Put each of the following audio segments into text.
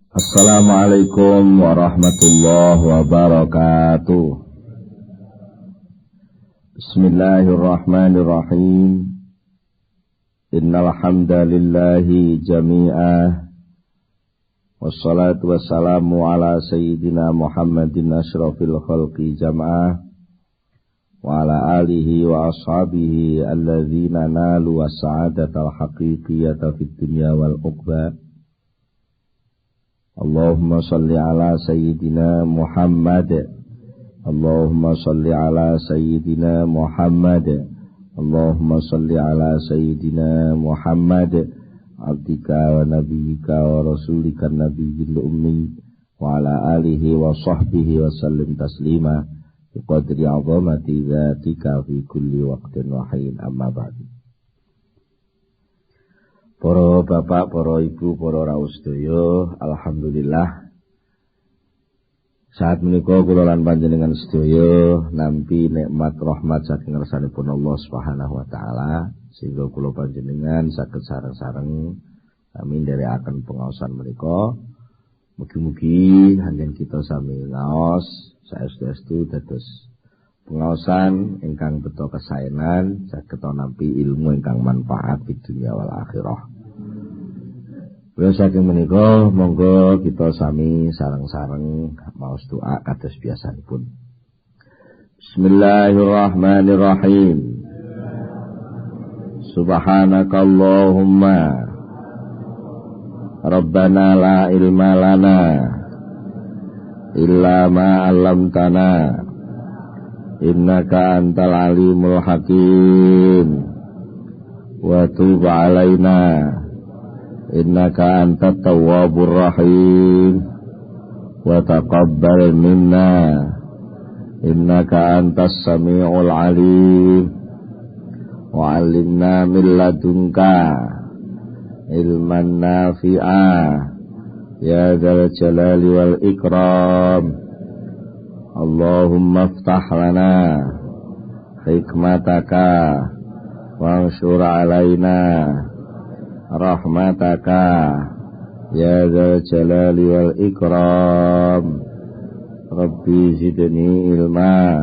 Assalamualaikum warahmatullahi wabarakatuh. Bismillahirrahmanirrahim. Innal hamdalillahi jami'ah. Wassalatu wassalamu ala sayyidina Muhammadin asyrafil khalqi jam'ah. Wa ala alihi wa ashabihi alladzina nalu was-sa'adatal haqiqiyata fid dunya wal uqba. Allahumma salli ala sayyidina Muhammad. Allahumma salli ala sayyidina Muhammad. Allahumma salli ala sayyidina Muhammad abdika wa nabiyyika wa rasulika nabiyil ummi wa ala alihi wa sahbihi wa sallim taslima biqadri 'azamati dzatika fi kulli waqtin wa hin, amma ba'du. Para bapak, para ibu, para rawuh sedaya, alhamdulillah saat menika kula lan panjenengan sedaya nampi nikmat rahmat saking ngarsanipun Allah Subhanahu wa taala sehingga kula panjenengan saged sareng-sareng sami nderekaken pengaosan menika. Mugi-mugi hanjen kita sami ngaos saestu-estu dados pengaosan ingkang beto kesaenan saged nampi ilmu ingkang manfaat di dunia wal akhirah. Kula saking menika monggo kita sami sareng-sareng maos doa kados biasanipun. Bismillahirrahmanirrahim. Subhanakallahumma Rabbana la ilma lana illa ma 'allamtana innaka antal alimul hakim wa tub 'alaina innaka antat tawwabur rahim wa taqabbal minna innaka antas samiul alim wa 'allimna min ladunka ilman nafi'a ya dzal jalali wal ikram. Allahumma iftah lana hikmataka wanshur alaina rahmataka ya dzal jalali wal ikram. Rabbi zidni ilma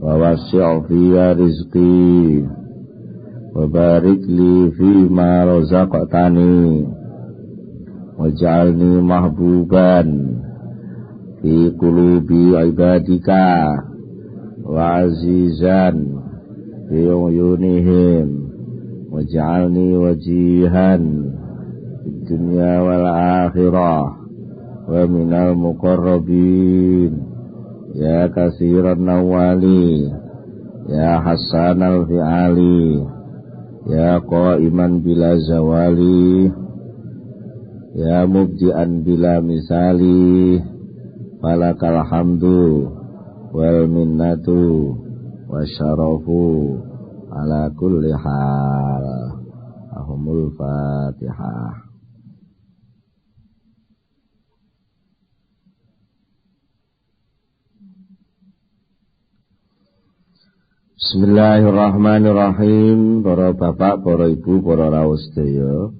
wa wasi' fiya rizqi wa barik li fima razaqtani waj'alni mahbuban fi qulubi ibadika wa azizan fi uyunihim waj'alni wajihan fid dunya wal akhirah wa minal muqarrabin ya katsiran nawali ya hasanal fi'ali ya qaiman bila zawali ya mubdi'an bila misali falakal hamdu wal minnatu wasyarafu ala kulli hal. Ahumul Fatihah. Bismillahirrahmanirrahim. Para bapak, para ibu, para rawuh sedaya,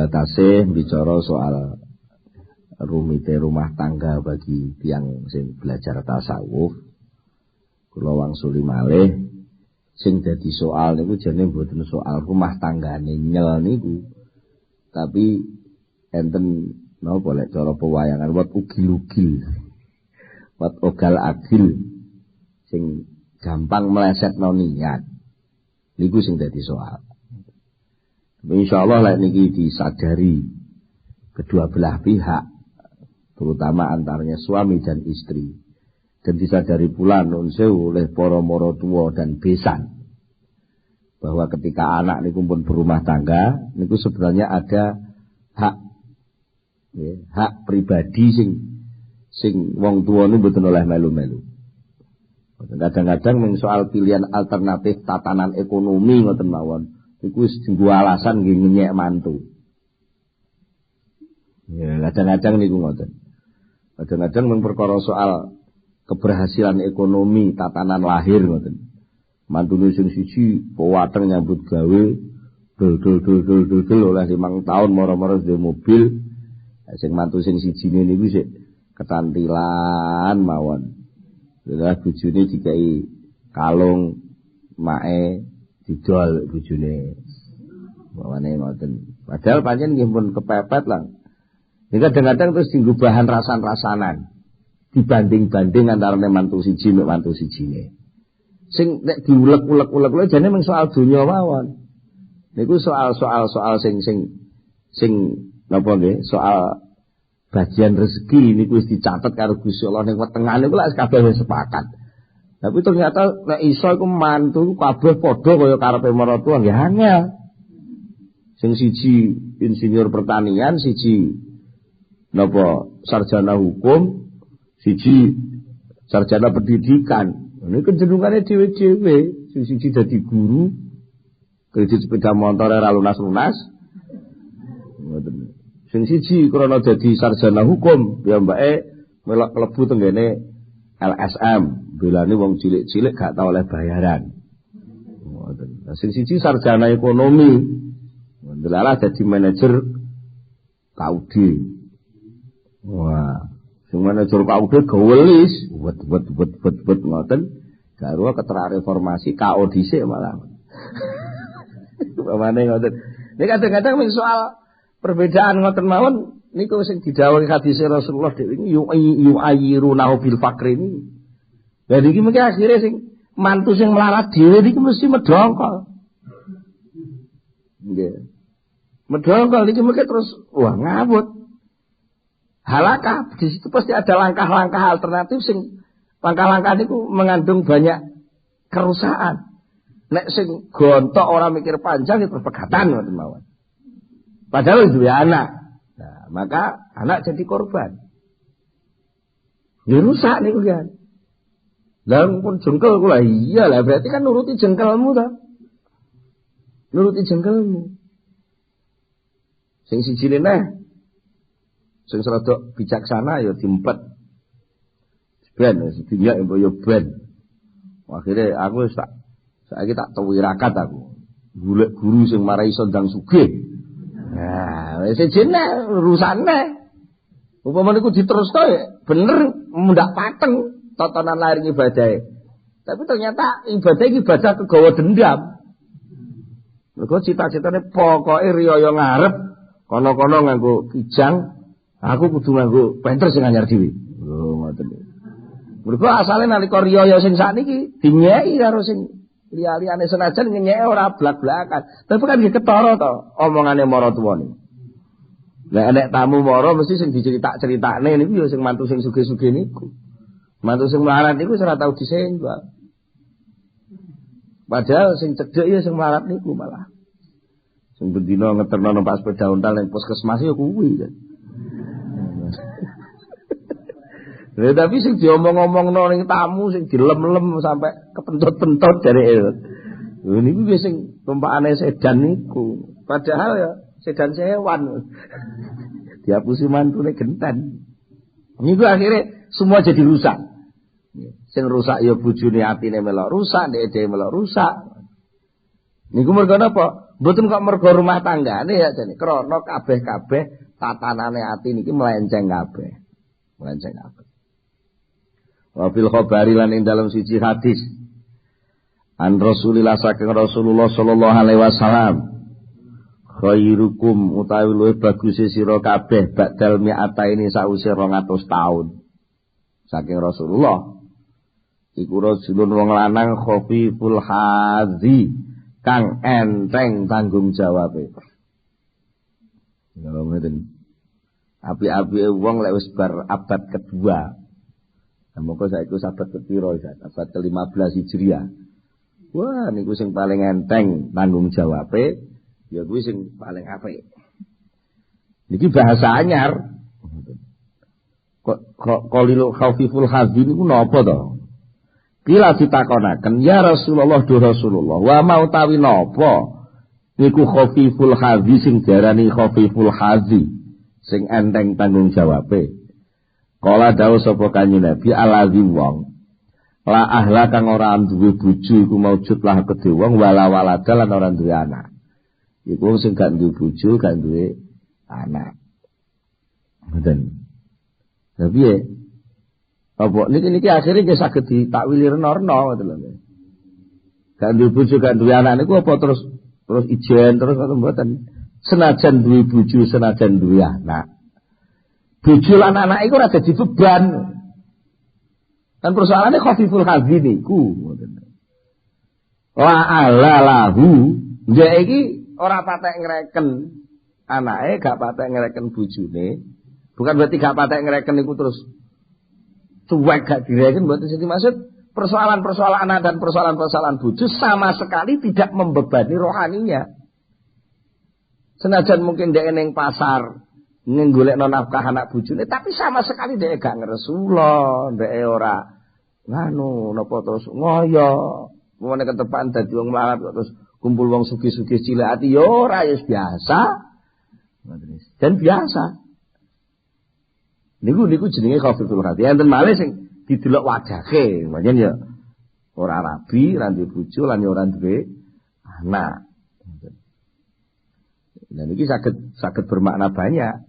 tasih bicara soal rumite rumah tangga bagi tiyang sing belajar tasawuf. Kula wangsuli malih sing dadi soal niku jane mboten soal rumah tanggane nyel niku, tapi enten napa lek cara pewayangan wat ugil-ugil, wat ogal-agil sing gampang melesetno niat niku sing dadi soal. Insyaallah lek niki disadari kedua belah pihak, terutama antaranya suami dan istri, dan disadari pula nun sewu oleh para maratuwa dan besan, bahwa ketika anak niku pun berumah tangga niku sebenarnya ada hak, ya, hak pribadi sing wong tuwa niku mboten oleh melu-melu. Kadang-kadang mung soal pilihan alternatif tatanan ekonomi ngoten mawon, iku wis dienggo alasan nggih ngenyek mantu. Ya, kadang-kadang niku ngoten. Kadang-kadang mung perkara soal keberhasilan ekonomi tatanan lahir ngoten. Mantune sing siji powateng nyambut gawe Dul oleh 5 tahun moro-moro duwe mobil. Sing mantu sing sijine niku sik ketantilan mawon. Lah bojone dikai kalung mae didol bojone. Mawane ngoten. Padahal pancen nggih pun kepepet lah. Ini kadang-kadang terus dienggo bahan rasan-rasanan. Dibanding-banding antara mantu siji mek mantu sijine. Sing nek diulek-ulek lho jane mung soal donya mawon. Niku soal sing napa nggih? Soal bagian rezeki niku wis dicatet karo Gusti Allah ning wetengane niku lak kabeh wis sepakat. Tapi ternyata nek iso iku mantu kabeh padha kaya karepe maratuwa nggih angel. Sing siji insinyur pertanian, siji napa sarjana hukum, siji sarjana pendidikan. Ini kecenderungannya dhewe-dhewe, sing siji dadi guru, kredit sepeda motor ora lunas-lunas. Ngoten. Sing siji krana dadi sarjana hukum, piyambake melok klebu tenggene LSM, belane wong cilik-cilik gak tau oleh bayaran. Ngoten. Sing siji sarjana ekonomi, ndelalah dadi manajer KUD. Wah, sing manajer KUD gawelis, wet ngoten, karo Ketua Reformasi KO dhisik malah. Pamane ngoten. Nek kadang-kadang wis soal perbedaan ngoten mawon niku sing didhawuhi hadis Rasulullah dhewe yu'ayyirunahu bil faqri ini. Lah iki mengki akhire sing mantu sing melarat dhewe iki mesti medhongkol. Nggih. Medhongkol iki mengki terus wah ngawut. Halakah di situ pasti ada langkah-langkah alternatif sing langkah-langkah niku mengandung banyak kerusakan. Nek sing gontok ora mikir panjang itu pegatan ngoten mawon. Padahal duwe anak. Nah, maka anak jadi korban. Ya rusak niku kan. Lah pun jengkel kula iyalah berarti kan nuruti jengkelmu ta. Nuruti jengkelmu. Sing siji neh sing rada bijaksana ya diempet. Ben wis dinyak ya ben. Akhire aku wis saiki tak tewirakat aku. Golek guru sing marai iso ndang sugih. Nah, wis jenenge urusane. Upama niku diterusno ya bener mundak pateng tatanan lahir ibadahe. Tapi ternyata ibadah kegawa dendam. Mergo cita-citane pokoke riyaya ngarep kono-kono nganggo kijang, aku kudu nganggo penter sing anyar dhewe. Lho ngoten. Mergo asale nalika riyaya sing sakniki dinyeki karo sing liya-liyane senajan ngenyeke ora blak-blakan. Tapi kan nggih ketara to omongane maratuwane. Nek nek tamu mara mesti sing diceritakne niku ya sing mantu sing sugih-sugih niku. Mantu sing melarat niku ora tau disenggol. Padahal sing cedhek ya sing melarat niku malah. Sing bendina ngeterno numpak sepeda ontal ning puskesmas ya kuwi kan. Lha tapi sing diomong-omongno ning tamu sing dilem-lem sampai kepentut-pentut dereke. Lho niku wis sing tumpakane sedan niku. Padahal ya sedan sewan. Diapusi mantune genten. Niku akhirnya semua jadi rusak. Sing rusak ya bojone atine melok rusak, nek dhewe melok rusak. Niku mergo napa? Mboten kok mergo rumah tanggane ya jane. Krana kabeh-kabeh tatanane ati niki melenceng kabeh. Melenceng kabeh. Wa fil khabari lan ing dalam siji hadis an Rasulillah saking Rasulullah sallallahu alaihi wasallam khairukum utawi luwih bagus sira kabeh badal mi'ataini sause 200 taun saking Rasulullah iku rajulun wong lanang khafiful hazi kang enteng tanggung jawabe. Ngomongin api-api wong lek wis bar abad kedua. Monggo saiki abad kepiro iki? Abad ke-15 Hijriah. Wah, niku sing paling enteng tanggung jawabe, ya kuwi sing paling apik. Niki bahasa anyar. Kok lilu khafiful hazi niku napa to? Kila ditakonaken, ya Rasulullah do Rasulullah, wa mau tawi napa? Niku khafiful hazi sing diarani khafiful hazi, sing enteng tanggung jawabe. Kala dawuh sapa Kanjeng Nabi alazi wong la kang ora duwe bojo iku maujud lah kedhe wong wala walada lan ora duwe anak. Iku sing gak duwe bojo, gak duwe anak. Ngoten. Lah piye? Apa niki akhire nggih saged ditakwili rena-rena ngoten lho. Gak duwe bojo, gak duwe anak niku apa terus ijen terus ngoten mboten. Senajan duwe bojo, senajan duwe anak. Bojo lan anak iku ora dadi beban. Kan persoalannya khafiful hadzi niku ngoten. Wa ala lahu, dia iki ora patek ngreken anake, gak patek ngreken bojone. Bukan berarti gak patek ngreken niku terus cuek gak direken, mboten sing dimaksud persoalan-persoalan anak dan persoalan-persoalan bojo sama sekali tidak membebani rohaninya. Senajan mungkin dhek ning pasar nggolekno nafkah anak bojone, tapi sama sekali dhek gak ngresula, dhek ora nganu napa terus ngoyo. Mene ketepan dadi wong melarat terus kumpul wong sugih-sugih cilik ati ya ora ya biasa. Dan biasa. Niku jenenge khafiful hadzi. Enten malih sing didelok wajahe, pancen ya ora rabi, ora duwe bojo lan ya ora duwe anak. Nah niki saged bermakna banyak.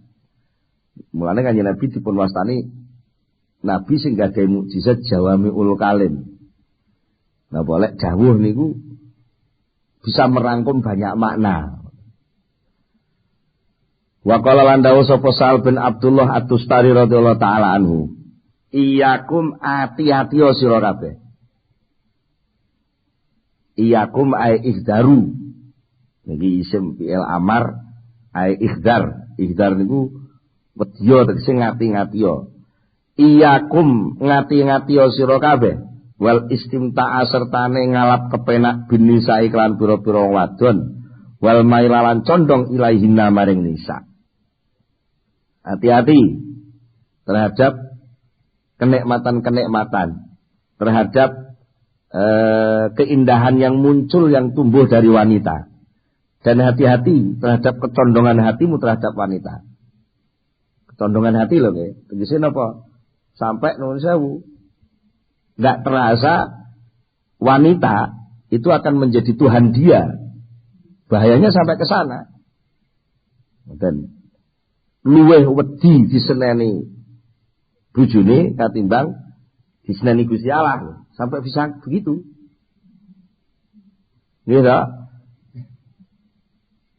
Mulane kanjeng Nabi dipun wastani Nabi sing gadhahi mukjizat jawamiul kalim. Nah boleh dawuh niku bisa merangkum banyak makna. Wa qala lan dawuh sapa Sa'al bin Abdullah At-Tustari radhiyallahu taala anhu. Iyakum ati-ati sira kabeh. Iyakum ay ihdaru. Niki isim fi'il amar ay ihdar. Ihdar niku wedya tegese ngati-ngati. Iyakum ngati-ngati sira kabeh. Wal istimta'a sertane ngalap kepenak bin nisa iklan pira-pira wadon. Wal mailalan condong ilaihinna maring nisa. Hati-hati terhadap kenikmatan-kenikmatan, terhadap keindahan yang muncul yang tumbuh dari wanita. Dan hati-hati terhadap kecondongan hatimu terhadap wanita. Kecondongan hati loh nggih. Tegese napa? Sampai nuwun sewu. Enggak terasa wanita itu akan menjadi Tuhan dia. Bahayanya sampai ke sana. Dan luweh wedi diseneni bojone katimbang diseneni Gusti Allah. Sampai bisa begitu. Nggih ta?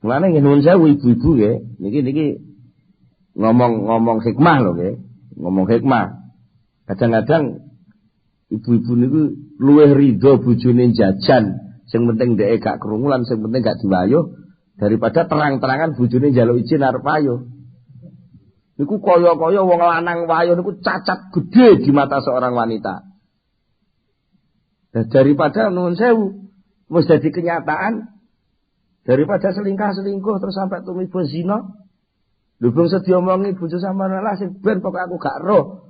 Mulane nuwun sewu ibu-ibu nggih, niki ngomong hikmah lho nggih. Ngomong hikmah. Kadang-kadang ibu-ibu niku luwih ridho bojone jajan, sing penting dhek gak kerungulan, sing penting gak diwayuh daripada terang-terangan bojone njaluk izin arep wayuh. Niku kaya-kaya wong lanang wayuh niku cacat gede di mata seorang wanita. Dan daripada nuwun sewu wis dadi kenyataan, daripada selingkuh terus sampai tumiba zina. Lho bang sedya omongi bojo sampeyan lah sing ben pokoke aku gak roh.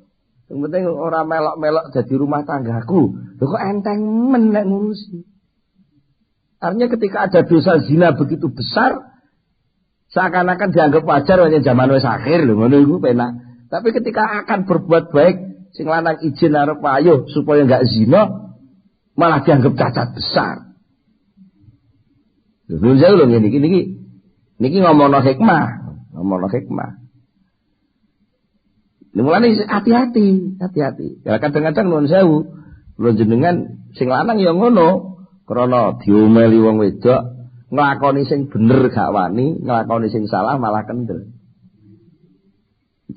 Yang penting ora melok-melok jadi rumah tanggaku. Lho kok enteng men nek ngurusi. Artinya ketika ada dosa zina begitu besar, seakan-akan dianggap wajar hanya zaman wis akhir lho ngono iku penak. Tapi ketika akan berbuat baik, sing lanang izin arep wayuh supaya enggak zina, malah dianggap cacat besar. Lho jauh lho niki ngomongno hikmah, Mulane hati-hati. Ya kadang-kadang nuwun sewu, kula jenengan sing lanang ya ngono, krana diomeli wong wedok, nglakoni sing bener gak wani, nglakoni sing salah malah kendel.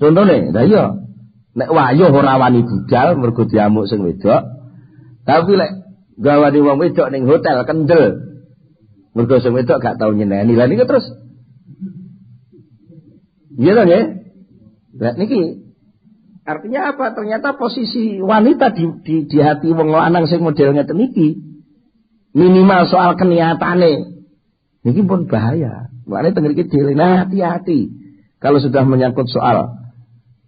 Contone, lha iya, nek wayuh ora wani budal mergo diamuk sing wedok, tapi lek gawani wong wedok ning hotel kendel, mergo sing wedok gak tau nyeneni. Lah niki terus iya to nggih? Lah niki artinya apa? Ternyata posisi wanita di hati wong lanang sing model ngeten iki minimal soal keniatane niki pun bahaya. Mulane teng mriki dhewe hati-hati kalau sudah menyangkut soal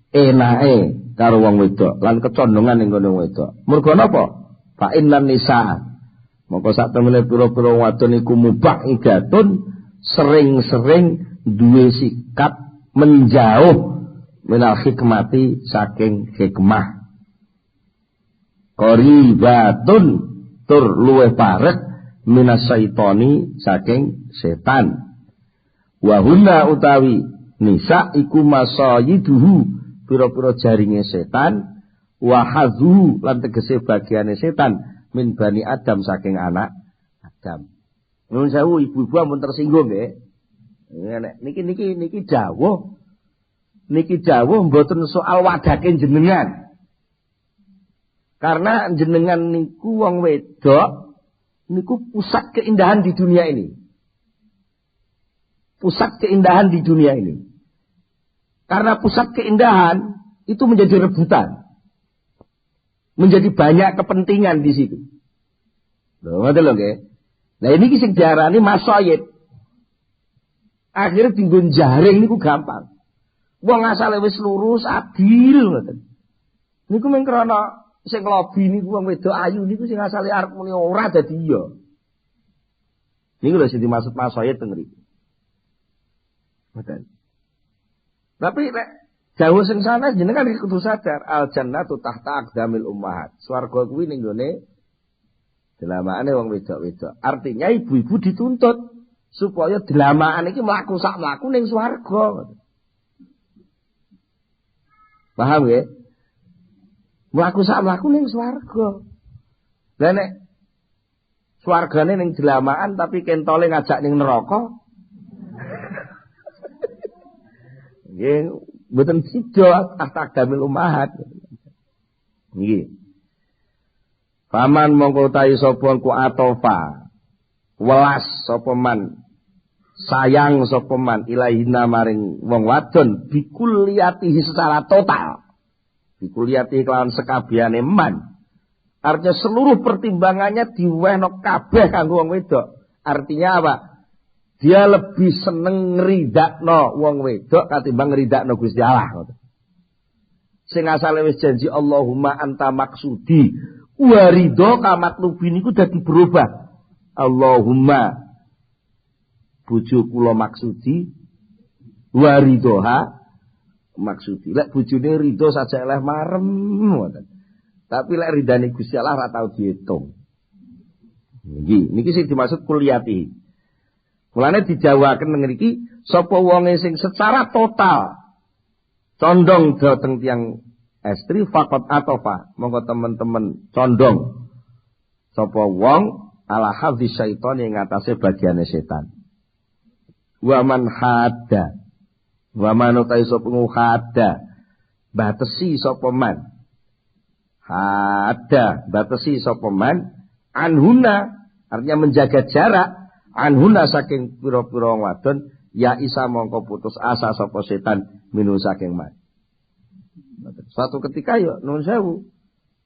enake karo wong wedok lan kecondongan ning kono wedok. Mergo napa? Fa innan nisa. Mongko sak temene pira-pira wadon iku mubah idatun sering-sering duwe sikap menjauh minal hikmati saking hikmah. Qoribatun tur luweh parek minas syaitani saking setan. Wa hunna utawi nisa iku masayiduhu pira-pira jaringe setan, wa hazuhu lan tegese bagiane setan min bani Adam saking anak Adam. Nuwun sewu ibu-ibu ampun tersinggung nggih. Niki dawuh. Niki dawuh mboten soal wadake jenengan. Karena jenengan niku wong wedok niku pusat keindahan di dunia ini. Pusat keindahan di dunia ini. Karena pusat keindahan itu menjadi rebutan. Menjadi banyak kepentingan di situ. Loh, ngoten lho nggih. Nah ini sing diarani masoyid. Akhirnya tinggon jaring niku gampang. Wong asale wis lurus adil ngoten. Niku mung krana sing lobi niku wong wedok ayu niku sing asale arep muni ora dadi iya. Niku lho sing dimaksud masoyid teng mriki. Ngoten. Tapi nek jauh sing sanes jenengan kudu sadar al jannatu tahta aqdamil ummahat. Swarga kuwi ning gone delamaane wong wedok-wedok. Artinya ibu-ibu dituntut supaya delamaan iki mlaku sak mlaku ning swarga. Paham ya? Mlaku sak mlaku ning swarga. Lah nek swargane ning delamaan tapi kentole ngajak ning neraka. Nggih, mboten sida tahta-tahtamil ummahat. Nggih. Paman mongko tahi sapa ku atofa. Welas sapa man. Sayang sapa man ilahina maring wong wadon bikulliyatihi secara total. Bikulliyatihi kelawan sekabehane man. Artinya seluruh pertimbangannya diwehno kabeh kanggo wong wedok. Artinya apa? Dia lebih seneng ngridakno wong wedok katimbang ngridakno Gusti Allah. Sing asale wis janji Allahumma anta maksudi wa ridho kamatlubi niku dadi berubah. Allahumma bojo kula maksudi wa ridhoha maksudi. Lek bojone ridho saja eleh marem ngoten. Tapi lek ridane Gusti Allah ora tau diitung. Niki sing dimaksud kuliati. Mulane dijawaken ngriki sapa wonge sing secara total condong dhateng tiyang estri faqat atofa monggo teman-teman condong sapa wong ala hadzi syaitan ing atase bagiane setan. Wa man hadda wa man utai sapa hadda batesi sapa man hadda batesi sapa man anhuna artinya menjaga jarak anhuna saking pira-pira wadon ya isa mongko putus asa sapa setan minu saking man. Suatu ketika ya nuwun sewu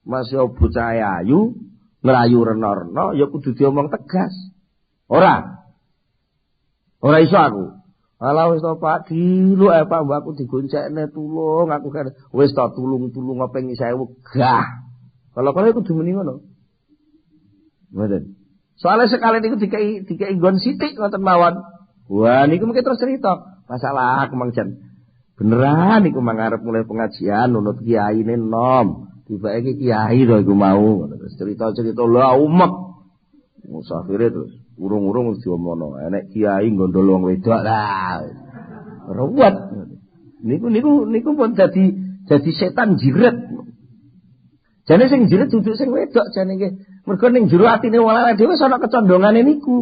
masih bocah ayu ngerayu rena-rena ya kudu diomong tegas. Ora iso aku. Ala wis to Pak dilu Pak mbak aku digoncekne tulung aku kan wis to tulung-tulung ping 1000 gah. Kalau kudu muni ngono. Ngoten. Soalnya sekali niku dikai nggon sithik ngoten mawon. Wah niku mungkin terus cerita. Masalah aku mang jan beneran niku mangarep mulai pengajian nunut kiyaine nom. Tibake kiai to iku mau. Terus cerita-cerita lha umek. Musafire terus urung-urung wis diomongno. Enek kiai gondol wong wedok lah. Ruwet. Niku pun jadi setan jiret. Jane sing jiret duduk sing wedok jane nggih. Mergo ning jero atine wong lanang dhewe ana kecondongane niku.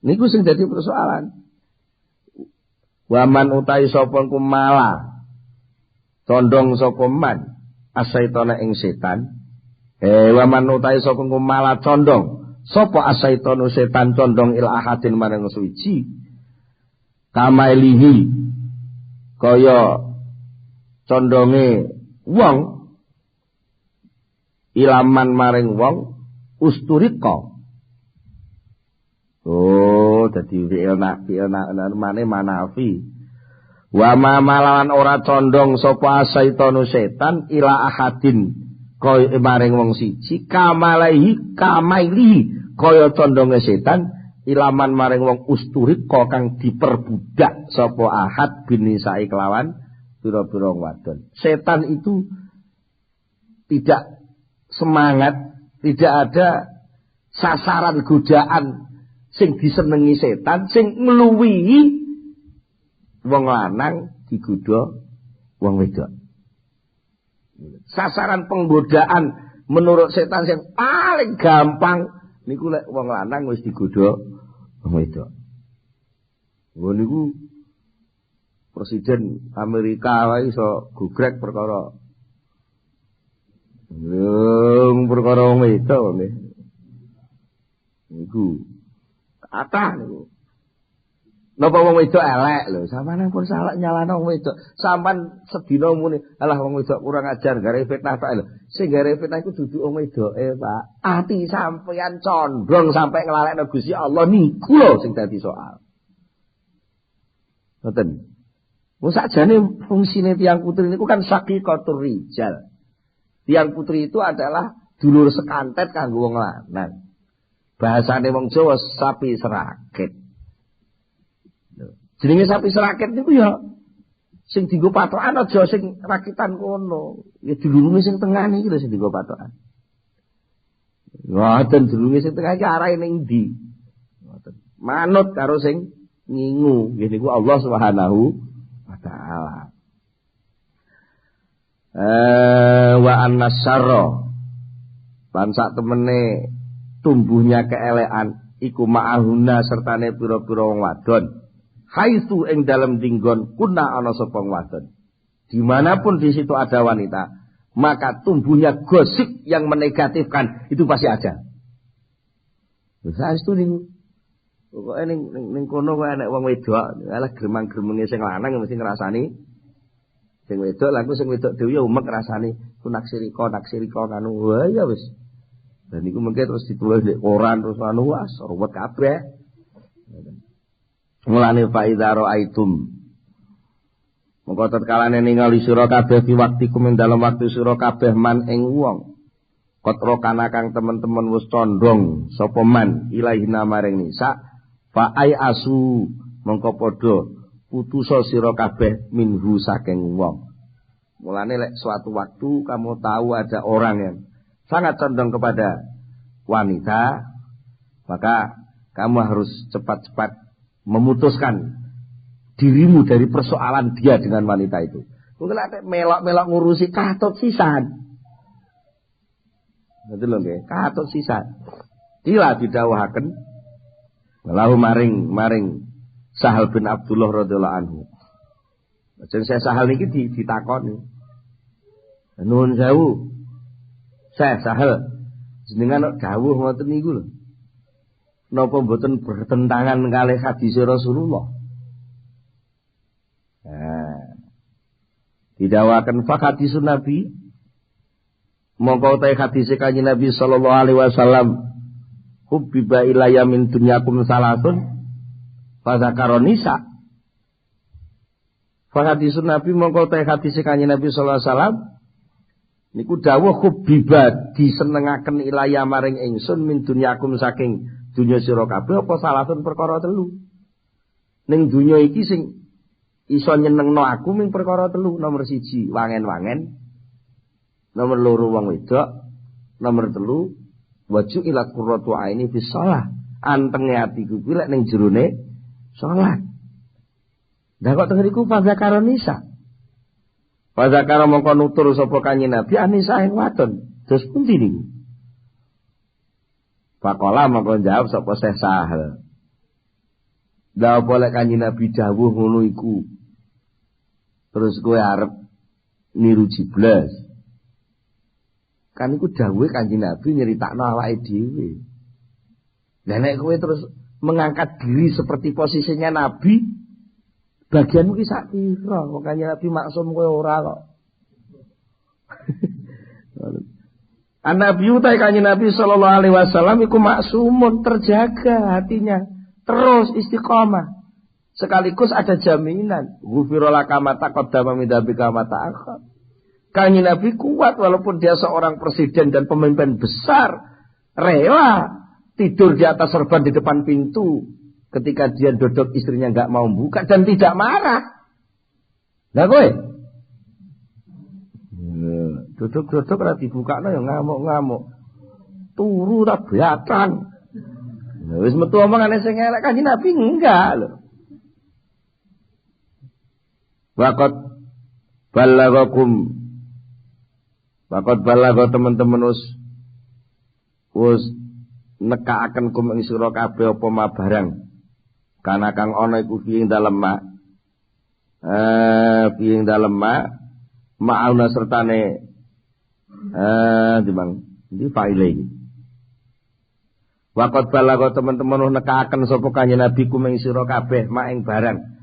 Niku sing dadi persoalan. Waman utai sapa ku malah condong sapa man asaitona ing setan. Waman utai sapa ku malah condong sapa asaitonu setan condong il ahadin marang suci. Kamailihi kaya condonge wong ilaman maring wong usturika. Oh, dadi fi'ilna mane manafi. Wa malawan ora condong sapa asaitonu setan ila ahadin kaya maring wong siji kamailihi kaya condonge setan ilaman maring wong usturika kang diperbudak sapa ahad binisai kelawan pira-pira wadon. Setan itu tidak semangat, tidak ada sasaran godaan sing disenengi setan sing ngluwihi wong lanang digodha wong wedok. Sasaran penggodaan menurut setan yang paling gampang niku lek wong lanang wis digodha wong wedok. Nggo niku Presiden Amerika wae iso gugrek perkara wong wedok nggih. Niku kathah niku. Napa wong wedok elek lho, sampeyan pun salah nyalano wong wedok. Sampeyan sedina muni, alah wong wedok kurang ajar gare fitnah tok lho. Sing gare fitnah iku dudu wong wedoke, Pak. Ati sampeyan condong sampai nglalekno Gusti Allah niku lho sing dadi soal. Ngoten. Wong sakjane fungsine tiyang putri niku kan saqiqatur rijal. Tiyang putri itu adalah dulur sekantet kanggo wong lanang. Bahasane wong Jawa sapi serakit. Jenenge sapi serakit niku ya sing dienggo patokan aja sing rakitan kono. Ya dulunge sing tengah niki lho sing dienggo patokan. Ngoten dulunge sing tengah iki arahe ning ndi? Ngoten. Manut karo sing ngingu. Nggih niku Allah Subhanahu wa taala. Wa annasyarra. Lan sak temene tumbuhnya keelekan iku ma'ahuna sertane pira-pira wong wadon. Haitsu ing dalam dinggon kuna ana sapa wadon. Dimanapun di situ ada wanita, maka tumbuhnya gosip yang menegatifkan itu pasti ada. Wis itu ning pokoke ning kono kok enek wong wedok, alah gremang-gremenge sing lanang mesti ngrasani sing wedok, lha sing wedok dhewe ya umek ngrasani ku naksirika kanu. Wah ya wis. Dan niku mengke terus ditulis di koran terus anu wah ruwet kabeh. Mulane fa idza raaitum mongko tatkalane ningali sira kabeh fi waktikum ing dalem waktu sira kabeh man ing wong kotra kana kang temen-temen wis condong sapa man ilahina maring nisa fa ai asu mongko padha putusa sira kabeh minhu saking wong. Mulane lek suatu waktu kamu tahu ada orang yang sangat condong kepada wanita, maka kamu harus cepat-cepat memutuskan dirimu dari persoalan dia dengan wanita itu. Mungkin ada melok-melok ngurusi katut sisan. Betul nggih, katut sisan. Ila didhawuhaken lahu maring Sahal bin Abdullah radhiyallahu anhu. Jeneng saya Sahal niki ditakoni. Nuwun sewu. Saya Sahal jenengan dawuh ngoten niku lho. Napa mboten bertentangan kalih hadis Rasulullah? Didawaken fa hadisun Nabi mongko ta hadis Kanjeng Nabi sallallahu alaihi wasallam hubbiba ilayya min dunyakum salasun fa zakaronisa. Fa hadisun Nabi mongko ta hadis Kanjeng Nabi sallallahu alaihi wasallam niku dawuh hubbiba disenengaken ilayya maring ingsun min dunyakum saking dunya sira kabeh apa salasun perkara telu. Ning dunya iki sing iso nyenengno aku ming perkara telu. Nomor 1 wangen-wangen. Nomor 2 wong wedok. Nomor 3 waju ila qurratu aini bis shalah. Antenge atiku kuwi lek ning jerone salat. Lah kok teng riku fadzakara nisa. Fadzakara mongko nutur sapa Kanjeng Nabi anisa ing wadon. Terus pundi niku? Pakola mongko jawab sapa Syekh Sahal. Lah apa lek Kanjeng Nabi dawuh ngono iku. Terus kowe arep niru jiblas. Kan iku dawuhe Kanjeng Nabi nyeritakno awake dhewe. Lah nek kowe terus mengangkat diri seperti posisinya Nabi, bagianmu ki sak pira? Wong Kanjeng Nabi maksum kowe ora kok. An-Nabi utai Kanjeng Nabi sallallahu alaihi wasallam iku maksumun, terjaga hatinya, terus istiqomah. Sekaligus ada jaminan, ghufira laka ma taqaddama min dzambika ma ta'akhkhar. Kanjeng Nabi kuat walaupun dia seorang presiden dan pemimpin besar, rela tidur di atas serban di depan pintu ketika dia dodok istrinya enggak mau buka dan tidak marah. Lah kowe duduk-duduk ora dibukakno ya ngamuk-ngamuk. Turu ta belakang. Wis metu omongane sing elek Kanjeng Nabi enggak lho. Waqat balagha teman-teman wis nekakaken kum ing sira kabeh apa ma barang. Kana kang ana iku fi ing dalem ma'auna sertane dimang di file iki. Waqat balagha teman-teman nekakaken sapa Kanjeng Nabi kum ing sira kabeh ma ing barang.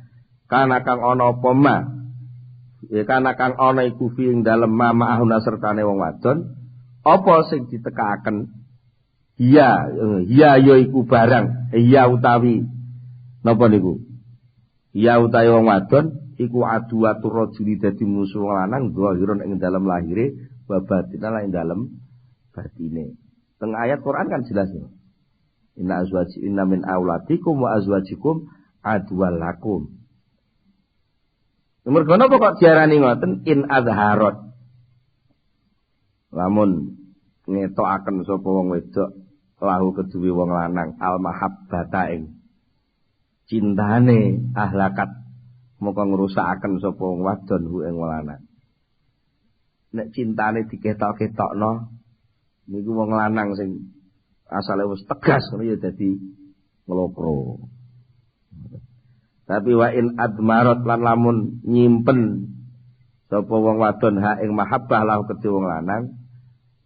Kana kang ana apa ma ya kana kang ana iku fi ing dalem ma'ahuna sertane wong wadon apa sing ditekaken iya ya iku barang iya utawi napa niku iya utawi wong wadon iku aduwatur rajuli dadi musuh lanang zahiron ing dalem lahire wa batina lan ing dalem batine teng ayat Quran kan jelas ya inna min auladikum wa azwajikum aduwal lakum. Mergo napa kok diarani ngoten in azharat. Lamun ngetokaken sapa wong wedok lahu keduwe wong lanang al mahabbata ing cintane ahlakat moko ngrusakaken sapa wong wadon hu ing wong lanang. Nek cintane diketok-ketokno niku wong lanang sing asale wis tegas ngono ya dadi nglokro. Tapi wa in admarat lan lamun nyimpen sapa wong wadon ha ing mahabbah lahu kedhe wong lanang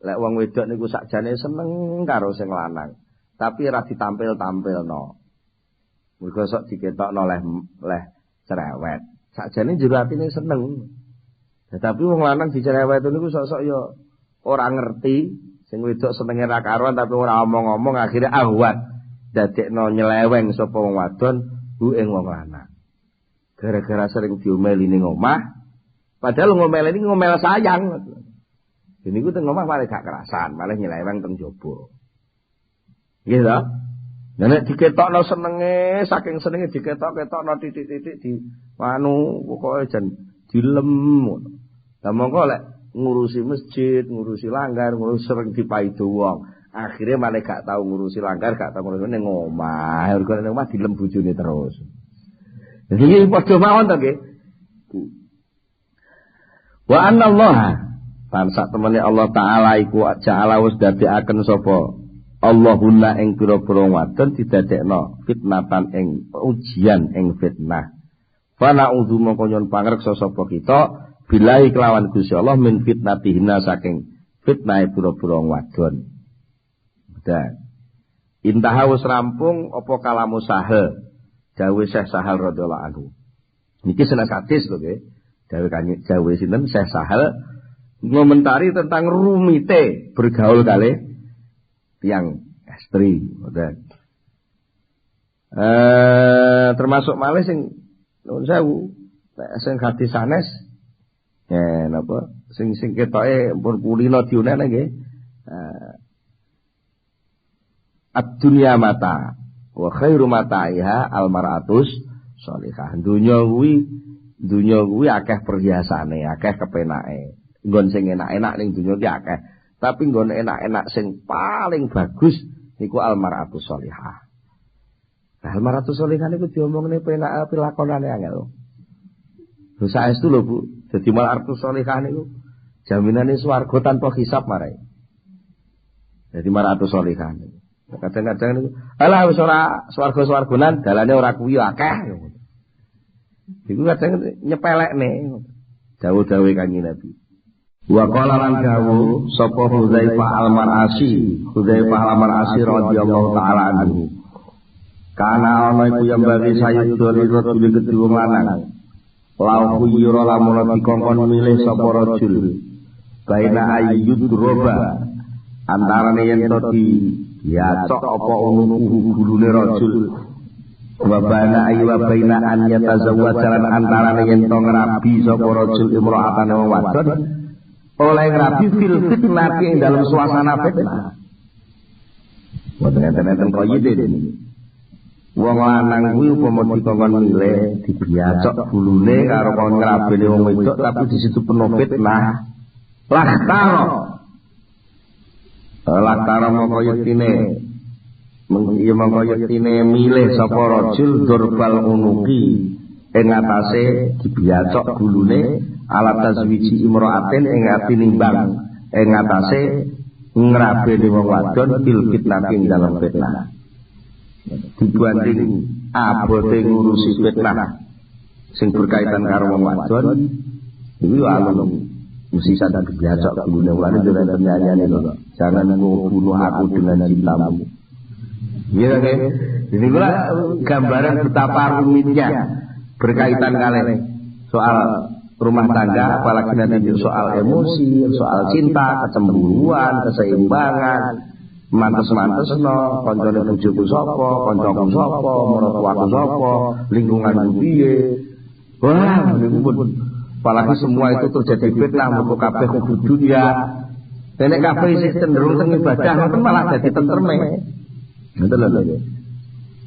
lek wong wedok niku sakjane seneng karo sing lanang tapi ora ditampil-tampilno mergo sok diketokno leh cerewet sakjane jero atine seneng tetapi wong lanang dicerewet niku sok-sok ya ora ngerti sing wedok senenge ra karuan tapi ora omong-omong akhire ahwat dadekno nyeleweng sapa wong wadon bu ing wong lanang. Gara-gara sering diomeli ning omah, padahal ngomel ini ngomel sayang. Dene iku teng omah malah gak kerasan, malah nyeleweng teng jaba. Nggih ta? Nek diketokno senenge, saking senenge diketok-ketokno titik-titik di anu pokoke jan dilem ngono. Lah mongko lek ngurusi masjid, ngurusi langgar, ngurusi sering dipaido wong. Akhirnya malah gak tahu ngurusi langgar, gak tahu ngurusi ning omah. Mergo ning omah dilem bojone terus. Jadi padha mawon to nggih. Wa anna Allah lan sak temene Allah taala iku ja'ala wis dadekaken sapa Allahunna ing pira-pira wadon didadekno fitnatan ing ujian ing fitnah. Fa na'udzu mongko nyon pangreksa sapa kita billahi kelawan Gusti Allah min fitnatihina saking fitnah pira-pira wadon. Dan intaha wis rampung apa kalamu Sahal dawuh Syekh Sahal radhiyallahu anhu niki sanes hadis lho nggih dawuh sinten Syekh Sahal ngomentari tentang rumite bergaul kali tiyang istri ngoten termasuk malih sing nuwun sewu sing hadis sanes napa sing ketoke pun kulino diunene nggih ad-dunya mata wa khairu mataiha al-mar'atus shalihah. Dunya kuwi akeh perhiasane, akeh kepenake. Nggon sing enak-enak ning dunya ki akeh, tapi nggon enak-enak sing paling bagus niku al-mar'atus shalihah. Nah, al-mar'atus shalihah niku diomongne penak pilakonane angel. Lho saestu lho Bu, dadi mar'atus shalihah niku jaminane swarga tanpa hisab marai. Dadi mar'atus shalihah niku kadang-kadang niku alah wis ora swarga-swargonan dalane ora kuwi akeh. Iku kadang nyepelekne dawuh-dawuh Kanjeng Nabi. Wa qala lan dawuh sapa Hudzaifah al-Mar'asi radhiyallahu taala anhu. Kana ana iku yang bagi sayyidul rajul kedua lanang. Lau yura lamun dikongkon milih sapa rajul. Baina ayyud roba antarane yen to ya cok apa unuhu gulune rajul wa bana ayu wa baina an yatazawwajalan antarane yen to ngrabi sapa rajul imra'atan wa wadon oleh ngrabi fil fitnah ing dalam suasana fitnah boten enten koyite dene wong lanang kuwi upama dikongkon milih dibiacok gulune karo kon ngrabine wong wedok tapi di situ penuh fitnah laktara moko yektine ya mongko yektine milih sapa rajul durbal unuki ing atase dibiacok gulune alat tazwiji imra'atin ing ati nimbang ing atase ngrabeni wong wadon bil fitnah ing dalam fitnah dibanding abote ngurusi fitnah sing berkaitan karo wong wadon iki alun mesti sadar dibiacok gulune wong wadon nyanyiane lho jangan membunuh aku dengan cintamu. Iya kan? Ini pula gambaran betapa rumitnya berkaitan kali soal rumah tangga, apalagi nanti soal emosi, soal cinta, kecemburuan, keseimbangan, mantes-mantes no, koncone bojoku sapa, kancaku sapa, mertuaku sapa, lingkungan piye. Wah, apalagi semua itu terjadi fitnah untuk kabeh kudu dunya. Nek kabeh sing cenderung teng ibadah malah dadi tentreme. Betul lho.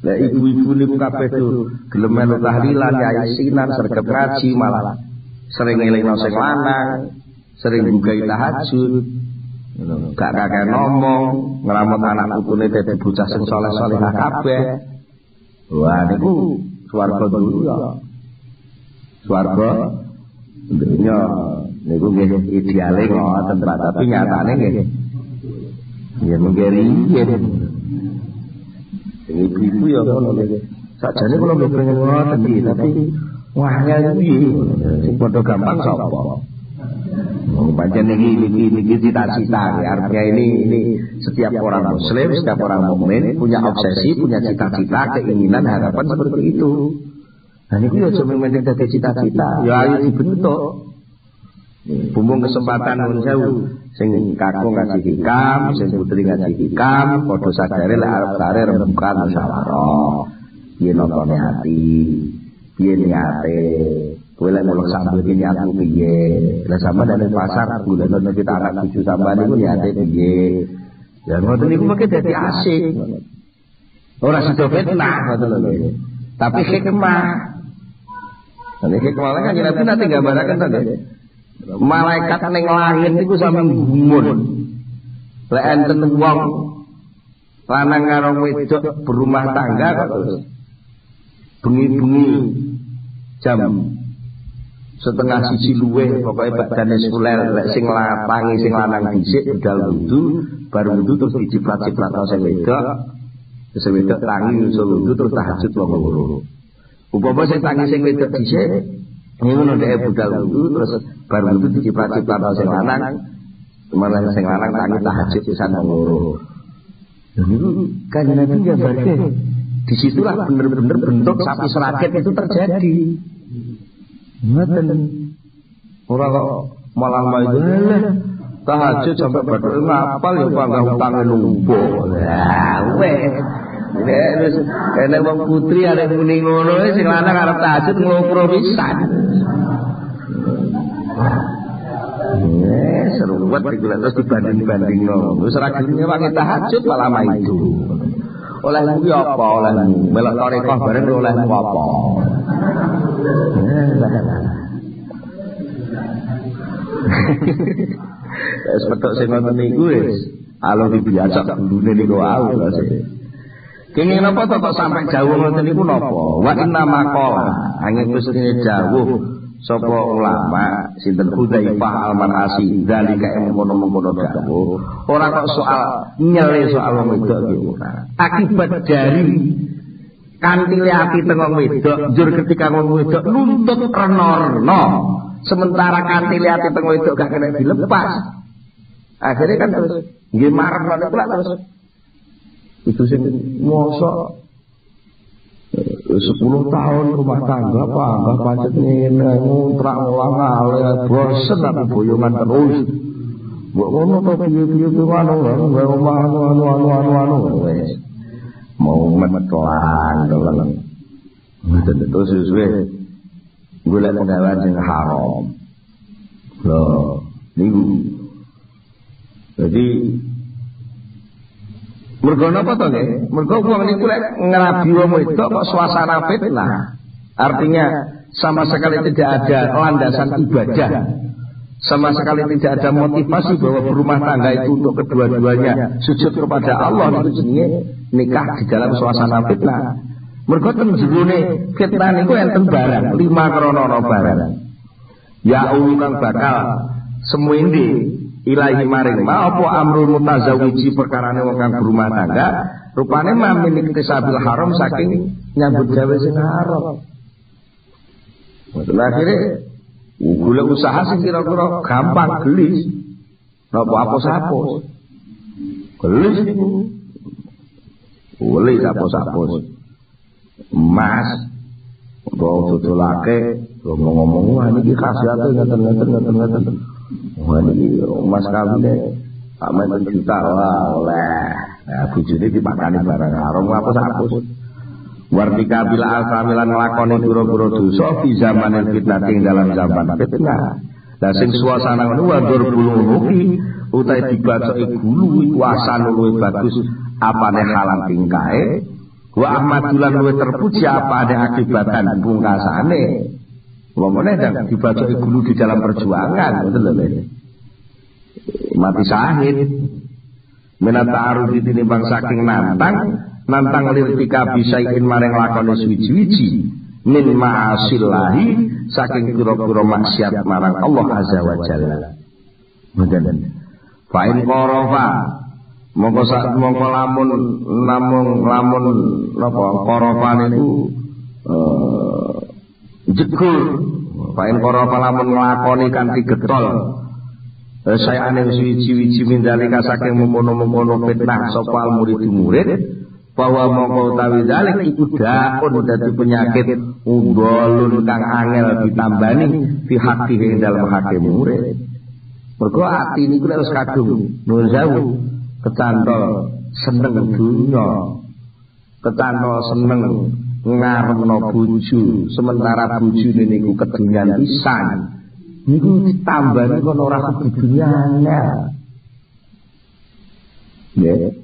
Lah ibu-ibu niku kabeh tuh gelem melu tahlilan, yaisinan, sergap ngaji malah sering ngelingno sing lanang, sering bukai tahajud. Gak kakek ngomong, ngramut anak putune dadi bocah sing saleh-salehah kabeh. Wah niku swarga dunya. Swarga dunya niku nggih ideale ngoten tapi nyatane nggih. Ya menggeri ibu-ibu ya ngono lho. Sakjane kula mboten pengen ngoten iki, tapi wahya iki sing padha gampang sapa? Pancen iki cita-cita, artinya ini setiap orang muslim, setiap orang mukmin punya obsesi, punya cita-cita, keinginan, harapan seperti itu. Nah niku ya cuma penting dadi cita-cita, ya ayo dibentuk. Bumbung kesempatan nun sewu sing kakung ngaji hikam, sing putri ngaji hikam, padha sadare lek arep kare rembukan musyawarah. Piye notone ati, piye niate, kowe lek mulih sambel iki niatmu piye? Lah sampeyan nang pasar gulane kita anak cucu sampeyan niku niate piye? Ya ngoten niku mengke dadi asik. Ora sida fitnah ngoten lho. Tapi hikmah. Nek hikmah kan Nabi nate gambaraken to nggih. Malaikat ning langit niku sampe gumun. Lek enten wong lanang karo wedok berumah tangga kok terus bengi-bengi jam setengah siji luwih pokoke badane suler lek sing lapangi sing lanang dhisik budal wudu bar wudu terus diciprat-cipratno sing wedok sing wedok tangi usul wudu terus tahajud wong loro. Upama sing tangi sing wedok dhisik ngono dhek budal wudu terus bar wudu diciprat-cipratno sing lanang malah sing lanang tangi tahajud pisan wong loro. Niku kan Nabi gambarke disitulah bener-bener bentuk sapi seraget itu terjadi. Ngoten. Ora kok malah malah tahajud sampai badhe ngapal ya panggah utange numpuk. Lah wes. Wis enek wong putri arek muni ngono sing lanang arep tahajud nglopro pisan. Seruwet iku terus dibanding-bandingno. Wis ora gelem ngewangi tahajud malah maidu. Olehmu apa olehmu? Melok tarekah bareng olehmu apa? Wis petuk sing ngoten niku wis alur biasa gulune niku wae lho sik. Kenging napa kok sampai jauh ngoten niku napa? Wa inna maqala angin wis jauh sapa ulama sinten Hudzaifah al-Mar'asi zalika mengkono-mengkono dawuh ora kok soal nyele soal wong wedok iki ora akibat dari kantile ati teng wong wedok njur ketika wong wedok nuntut renorno sementara kantile ati teng wedok gak kena dilepas akhirnya kan terus nggih marep lho terus itu sing mosok 10 tahun rumah tangga panggah pancet ngene nguntrak ulang ale bosen aku boyongan terus mbok ngono to piye-piye anu anu wis mau metlan dolan terus suwe golek penggawean sing haram lho niku jadi mergo napa to nggih? Mergo wong niku lek ngrabi wong wedok kok suasana fitnah. Artinya sama sekali tidak ada landasan ibadah. sama sekali tidak ada motivasi bahwa berumah tangga itu untuk kedua-duanya sujud kepada Allah, itu jenenge nikah di dalam suasana fitnah. Mergo ten jerone fitnah niku enten barang 5 krana barang. Ya kang bakal semende ilahi maring ma apa amrul mutazawiji perkarane wong kang berumah tangga rupane mamin iktisabil haram saking nyambut gawe sing haram. Akhirnya golek usaha sing kira-kira gampang gelis. Napa apus-apus. Gelis niku. Gelis apus-apus. Emas kok dodolake ngomong-ngomong wah niki khasiate ngeten. Wah niki emas kawine tak men juta wah oleh. Nah bojone dipakani barang haram apus-apus. Wartika bila asamilan nglakoni pira-pira dosa di zaman fitnah ing dalam zaman fitnah. Lah sing suasana ngono wadur bulunuki utahe dibacoki gulu iku asan luwih bagus apane halang tingkae wa ahmadulan luwih terpuji apane akibatan pungkasane. Wongone ndang dibacoki gulu di dalam perjuangan ngoten lho. Mati syahid. Menata arudi tinimbang saking nantang lirtika bisain maring lakone suwi-wiji min ma'asillahi saking pira-pira maksiat marang Allah azza wa jalla. Mboten. Fa in qarafa mongko lamun napa qarafa niku jegur. Fa in qarafa lamun nglakoni kanthi getol saya ane suwi-wiji mindalika saking mengkono-mengkono fitnah sapa murid bahwa mongko utawi dalik iku daun dadi penyakit undolun kang angel ditambani fi haqi ing dalem hake murid. Mergo ati niku wis kadung nuwun sewu kecantol seneng dunya, kecantol seneng ngarepno bojo, sementara bojone niku kedunyan pisan. Niku ditambani kon ora kedunyanya. Nggih.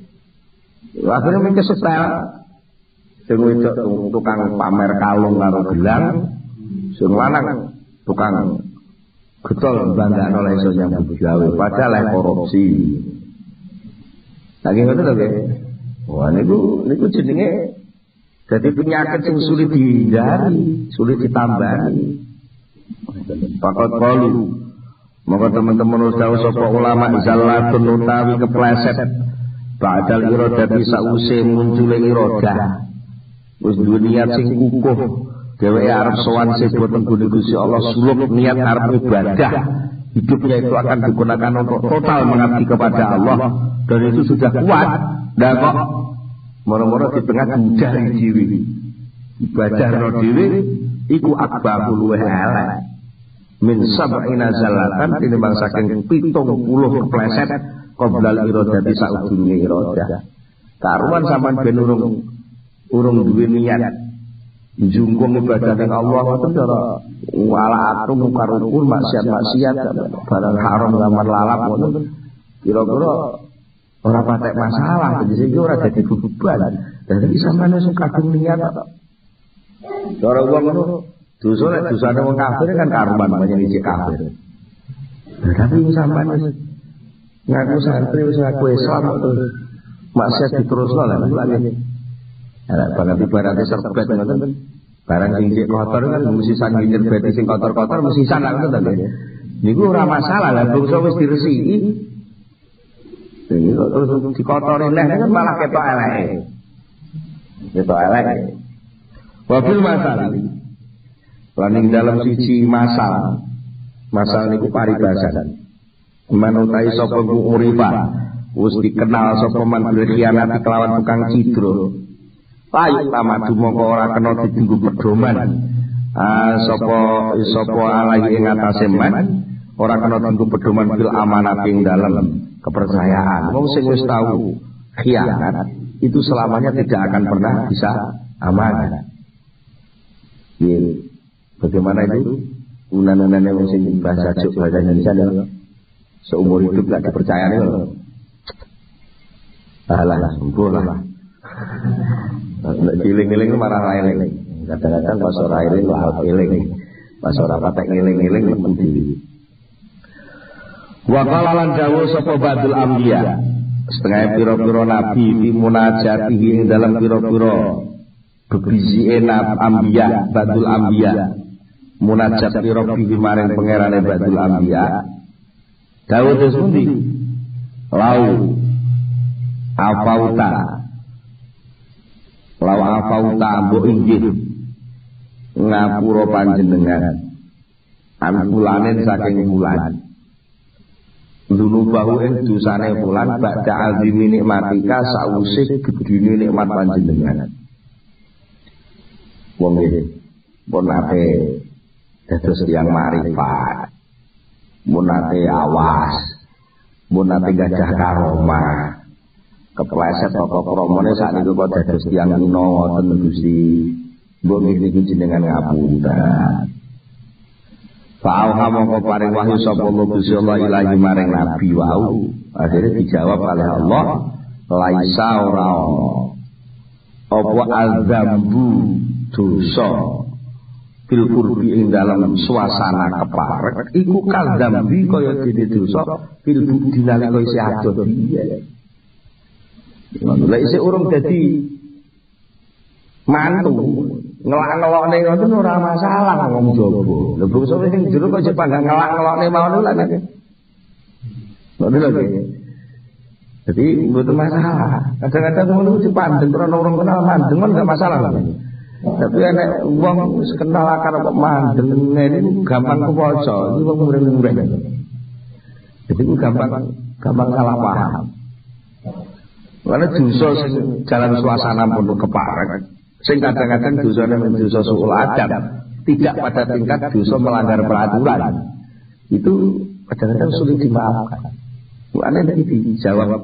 Akhirnya mikir setel sing wedok tukang pamer kalung karo gelang, sing lanang tukang getol banggakno oleh iso nyambut gawe padahal korupsi. Lagi ngoten to nggih. Wah niku jenenge dadi penyakit sing sulit dihindari, sulit ditambani. Pakot kalu monggo teman-teman usaha sapa ulama zallatun utawi kepleset badal iradati sause muncule iradah wis duwe niat sing kukuh dheweke arep sowan sebut tenggone Gusti Allah suluk niat arep ibadah hidupnya itu akan digunakan untuk total mengabdi kepada Allah dan itu sudah kuat ndak kok moro-moro di tengah dari diri ibadah ro dhewe iku akbarul luweh elek min sab'ina zalatan tinimbang saking 70 kepleset qoblal iradati saudune iradah. Karuan sampean ben urung duwe niat njungkung ibadah ning Allah ngoten cara wala atung karukun maksiat barang haram lamar lalap ngoten kira-kira ora patek masalah jadi iki ora dadi beban. Dadi sampean wis kadung niat kok. Cara wong ngono dosa nek dosane wong kafir kan karuan banyak iki kafir. Tapi sampean wis ngaku santri wis ngaku Islam terus maksiat diterusno lah lagi. Ala banget ibaratnya serbet ngoten. Barang sing cek kotor kan mesti sanggir bet sing kotor-kotor mesti sana ngoten to. Niku ora masalah lah bangsa wis diresiki. Terus dikotori neh kan malah ketok eleke. Ketok eleke. Wabil masalah. Lan dalam siji masalah. Masalah niku paribasan. Manutai sapa urifa wis dikenal sapa man berkhianat kelawan tukang cidro payu tamadu mongko ora kena ditinggu pedoman sapa alai ing atase man ora kena ditinggu pedoman bil amanat ing dalem kepercayaan. Wong sing wis tahu khianat itu selamanya tidak akan pernah bisa amanah. Bagaimana itu unan-unane wong sing bahasa Jawa bahasa Indonesia ya seumur hidup gak dipercayai loh. Alah, sempurna. Giling-giling marah eling. Kadang-kadang pas ora eling lah eling. Pas ora patek eling-eling mendi. Wa qala lan dawuh sapa ba'dul anbiya, setengah pira-pira nabi fi munajatihi ing dalam pira-pira bebizike anbiya, ba'dul anbiya, munajat pira-pira maring pangerane ba'dul anbiya. Dawuh sepundi? Lau afauta mbok inggih ngapura panjenengan ambulanen saking bulan dunubahu ing dosane bulan ba'da azimi nikmatika sawise gedhene nikmat panjenengan. Wong iki pun ate dados tiyang marifat, mun ate awas, mun ate gajah karomah, kepleset apa kromone sakniku kok dados tiyang ina wonten Gusti. Mbok niki jenengan ngapunten. Fa'auha mongko paring wahyu sapa Gusti Allah ilahi maring nabi wau. Akhirnya dijawab oleh Allah, laisa ora apa azambu dosa fil qurbi ing dalam suasana keparek iku kaldambi kaya dene dosa fil budi nalika isih adoh piye. Lha isih urung dadi mantu ngelak-ngelokne ngono ora masalah wong jaba. Lha bangsa sing jero kok jek panggang ngelak-ngelokne mawon lha nek. Ngono lho. Jadi mboten masalah. Kadang-kadang ngono dipandeng ora orang kenal mandeng kan enggak masalah. Tapi nek wong wis kenal akar kok mandeng niku gampang kewaca, iki wong mureng-mureng. Jadi gampang salah paham. Karena dosa sing dalam suasana pun keparek, sing kadang-kadang dosane dosa suul adab, tidak pada tingkat dosa melanggar peraturan. Itu kadang-kadang sulit dimaafkan. Ana nek dijawab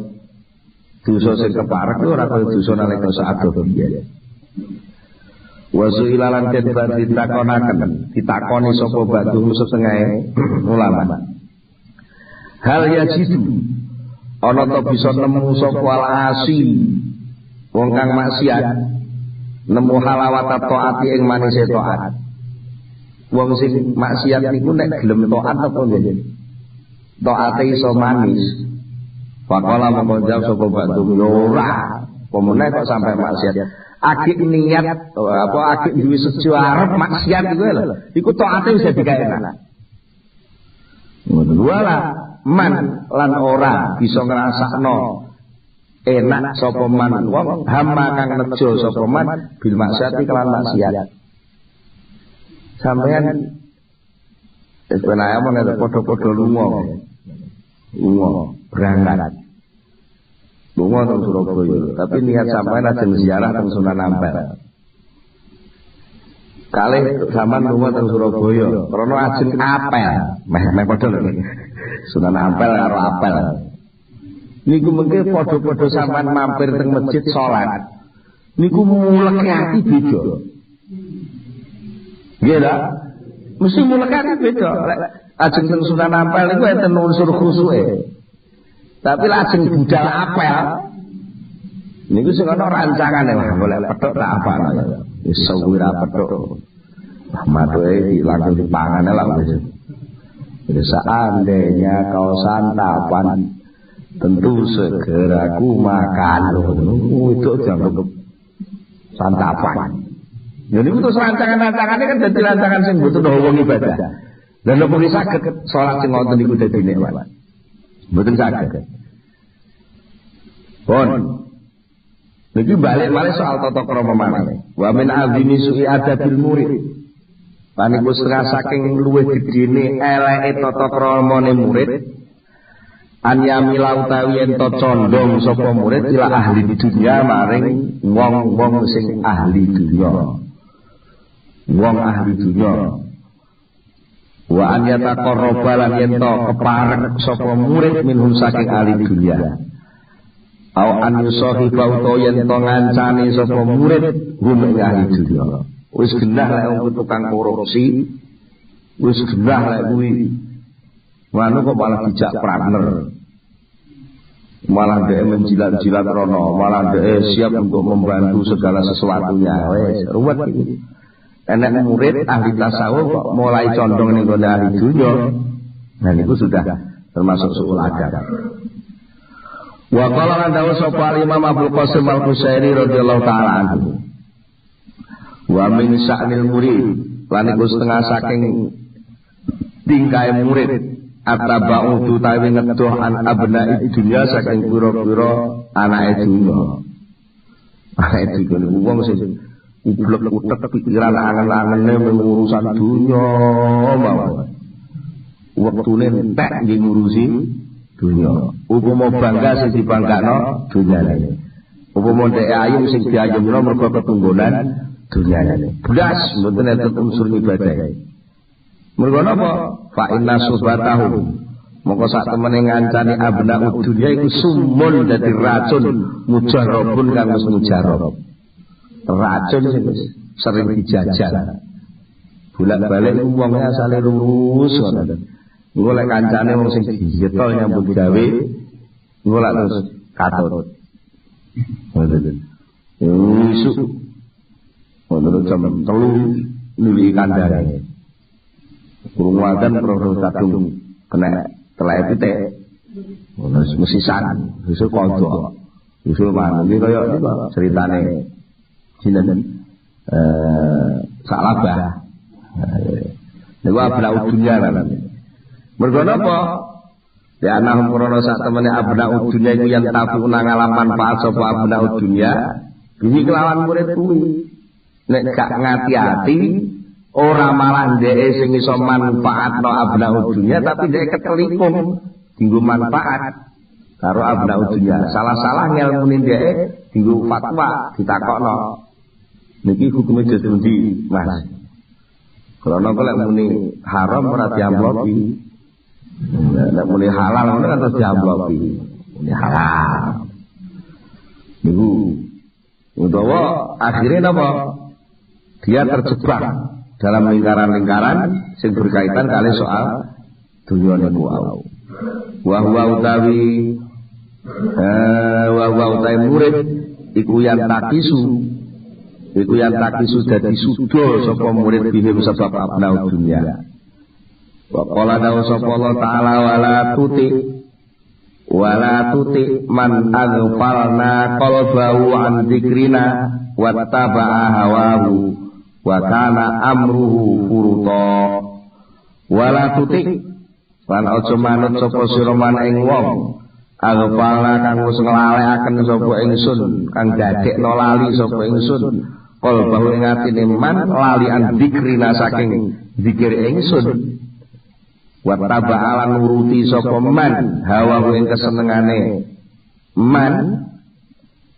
dosa sing keparek itu ora kaya dosa nalika saat dia. Wa su'ilalan den ditakoni sapa batu setengah ulama. Hal yajidu ana ta bisa nemu sapa al-asi wong kang maksiat nemu halawat taati ing manise taat. Wong sing maksiat niku nek gelem taat apa nggih? Taate iso manis. Faqala mongko jawab sapa batu ora. Pemene kok sampai maksiat. Akik niat apa akik duwe sejo arep maksiat iku lho. Iku taate wis dadi enak. Ngono wae man lan ora bisa ngrasakno enak sapa man wong hama kang nejo sapa man bil maksiat kelan maksiat. Sampeyan sebenarnya men padha-padha lunga berangkat. Lunga nang Surabaya, tapi niat sampeyan ajeng ziarah teng Sunan Ampel. Kalih sampean lunga teng Surabaya, krana ajeng apel. Meh padha lho. Sunan Ampel karo apel. Niku mengke padha-padha sampean mampir teng masjid salat. Niku muleke ati beda. Nggih ta? Mesti muleke ati beda. Ajeng teng Sunan Ampel niku enten unsur khusuke. Tapi lajeng budal apel. Niku sing ana rancangane golek petuk tak apane. Wis sawira petuk. Matoe langsung dipangane lah wis. Seandainya kau santapan, tentu segera ku makan. Itu dianggap santapan. Jadi itu rancangan-rancangannya kan jadi rancangan sing butuh wong ibadah. Dan apa ki saged salat sing ngoten niku dadi nikmat. Mboten saged. Pun niki balik-balik soal tata krama maneh. Wa min azimi su'i adabil murid. Paniku setengah saking luwih gedene eleke tata kramane murid. An yamila utawi ento condong sapa murid ila ahli dunya maring wong-wong sing ahli dunya. Wong ahli dunya. Wa an yataqarraba lan ento keparek sapa murid minhum saking ahli dunya. Au an yusahiba utawa yen to ngancani sapa murid hum ahli dunya. Wis genah lek wong tukang korupsi, wis genah lek kuwi. Wanu kok malah dijak partner. Malah dhek menjilat-jilat rono, malah dhek siap untuk membantu segala sesuatunya. Wis ruwet iki. Enek murid ahli tasawuf kok mulai condong ning gone ahli dunya. Nah niku sudah termasuk suul adab. Wa qala dawu sapa Imam Abdul Qasim Al-Qusairi radhiyallahu taala anhu. Wa min sya'nil murid lan iku setengah saking tingkae murid attaba'u utawi ngedoh an abna'i dunya saking pira-pira anake dunya. Anake dunya wong sing ublek utek pikiran angen-angene mengurusan dunya mawon. Wektune entek nggih ngurusi dunya. Upama bangga sing dibanggakno dunyane. Upama dhek ayu sing diayemno mergo ketunggonan dunyane. Blas mboten enten unsur ibadah. Mergo napa? Fa inna subhatahum. Mongko sak temene ngancani abna'ud dunya iku sumun dadi racun mujarrabun kang wis mujarrab. Racun sing sering dijajal. Bolak-balik wong asale lurus ngono. Engko lek kancane wong sing diyeto nyambut gawe, engko lak terus katut. Ngoten. Isuk. Ngono jam 3 nuli kandhane. Kurung wadan produk kadung kena telek pitik. Ngono mesisan, isuk kodok. Isuk mangan iki kaya niku ceritane jinten Salabah. Niku abna dunya lan. Mergo napa? Ya ana krana sak temene abna dunya iku yen tafu nang manfaat sapa abna dunya, iki kelawan murid kuwi. Nek gak ngati-ati ora malah dhek sing iso manfaatno abna dunya tapi dhek ketelikung dienggo manfaat karo abna dunya. Salah-salah ngelmune dhek dienggo fatwa ditakokno. Niki hukume dadi Mas. Karena kalau muni haram ora diamplopi. Nek muni halal ngono kan terus diamplopi. Muni halal. Niku utawa akhirnya napa? Dia terjebak dalam lingkaran-lingkaran sing berkaitan kali soal dunya niku wau. Wa huwa utawi murid iku yang takisu. Iku yang takisu dadi sudo sapa murid bihim sebab abna dunya. Wa qala dawu sapa Allah taala wala tuti man aghfalna qalbahu an dzikrina wattaba'a hawahu wa kana amruhu furuta. Wala tuti lan aja manut sapa sira man ing wong aghfalna kang wis nglalekaken sapa ingsun kang dadekno lali sapa ingsun qalbahu ing atine man lali an dzikrina saking zikir ingsun wattaba'alan nuruti sapa man hawa ing kesenengane man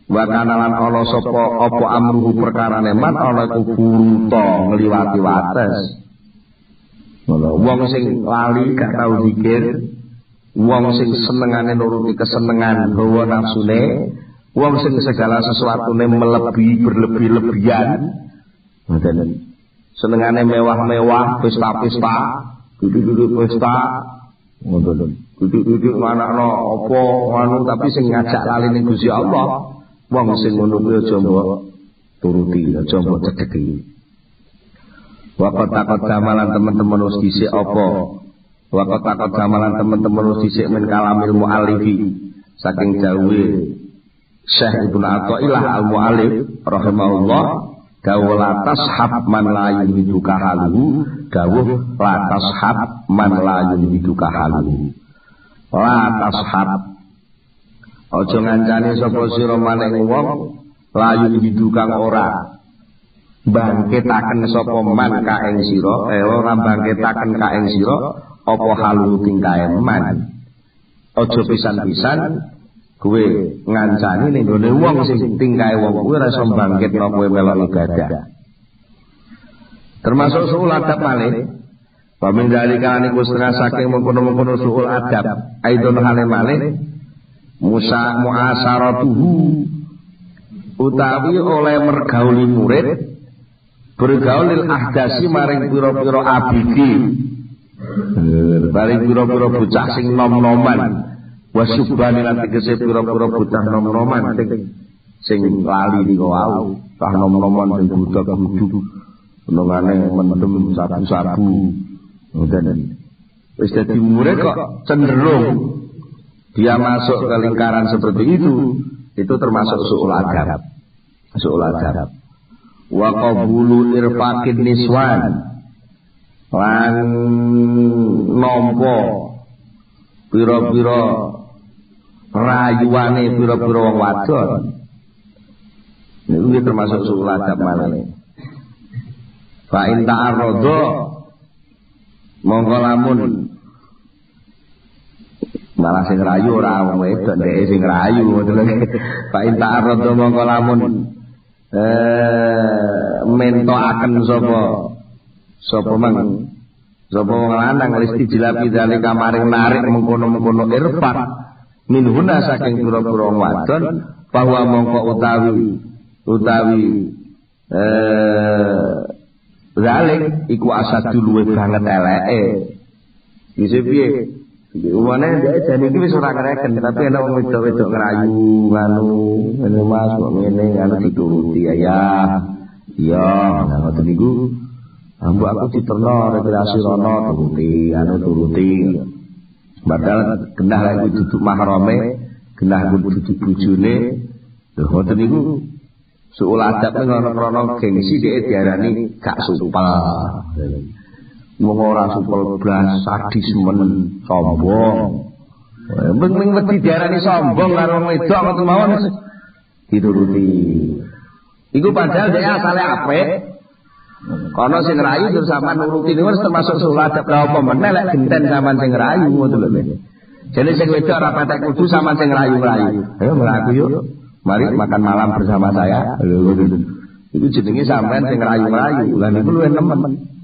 wa kanalan ana sapa apa amruhu perkarane man ana iku furuta ngliwati wates. Wong sing lali gak tau zikir, wong sing senengane nuruti kesenengan hawa nafsune, wong sing segala sesuatune melebihi berlebih-lebihan, ngoten. Senengane mewah-mewah, pesta-pesta, duduk-duduk pesta, ngoten. Duduk-duduk manakno apa anu tapi sing ngajak lali ning Gusti Allah, wong sing ngono kuwi aja mbok turuti, aja mbok cedheki. Waktu takut jamalan teman-teman wis dhisik apa? Waktu takut jamalan teman-teman wis dhisik min kalamil muallifi saking dawuhe Syekh Ibnu Athaillah Al-Mu'allif rahimahullah dawuh la tashab man la yuhiduka haluhu dawuh la tashab man la yuhiduka haluhu la tashab aja ngancani sapa sira maneh wong la yuhiduka ora bangkitaken sapa man ka ing sira ora bangkitaken ka ing sira apa halu tingkae man aja pisan-pisan kowe ngancani ning gone wong sing tingkae wong kuwi ora iso bangkitno kowe melok ibadah termasuk suul adab malih pamindhalika niku setengah saking mengkono-mengkono suul adab aidon hale malih muasaratuhu utawi oleh mergauli murid bergaulil ahdasi maring pira-pira abidi maring pira-pira bocah sing nom-noman wasubani lan tegese pira-pira bocah nom-noman sing lali niku wau tah nom-noman sing budak-buduk nungane mendem sabu-sabu ngoten wis dadi murid kok cenderung dia masuk ke lingkaran seperti itu termasuk su'ul adab. Su'ul adab. Wa qabulu irfaqin niswan, lan nampa pira-pira rayuane pira-pira wong wadon. Niku termasuk su'ul adab malih. Fa in ta'arrada monggo lamun malah sing rayu ora wong wedok ndek sing rayu ngoten lho. Fa in ta'arrada monggo lamun mentokaken sapa wong lanang listi jilapi dale kamaring narik mengkono-mengkono irfaq minhuna saking pira-pira wong wadon bahwa mongko utawi zalik iku asadul luwih banget eleke. Wis piye? Umane dhek jane iki wis ora ngreken tapi ana wong wedok-wedok ngrayu ngene Mas kok ngene dituruti ya. Iya, ngoten niku. Ambu aku diterno rekreasi rono turuti. Padahal genah lek duduk mahrame, genah duduk bojone. Lho ngoten niku suul adab ngono krono gengsi dhek diarani gak supel. Wong ora supel blas sadismen sombong. Ming wedi diarani sombong karo wedok ngoten mawon dituruti. Iku padahal dhek asale apik. Kono sing rayu terus sampean nuruti niku termasuk suul adab. Lah apa meneh lek genten sampean sing rayu ngoten lho. Jadi sing wedok ora patek kudu sampean sing rayu-rayu. Ayo mlaku yuk. Mari makan malam bersama saya. Itu jenenge sampean sing rayu-rayu. Lah niku luwih nemen.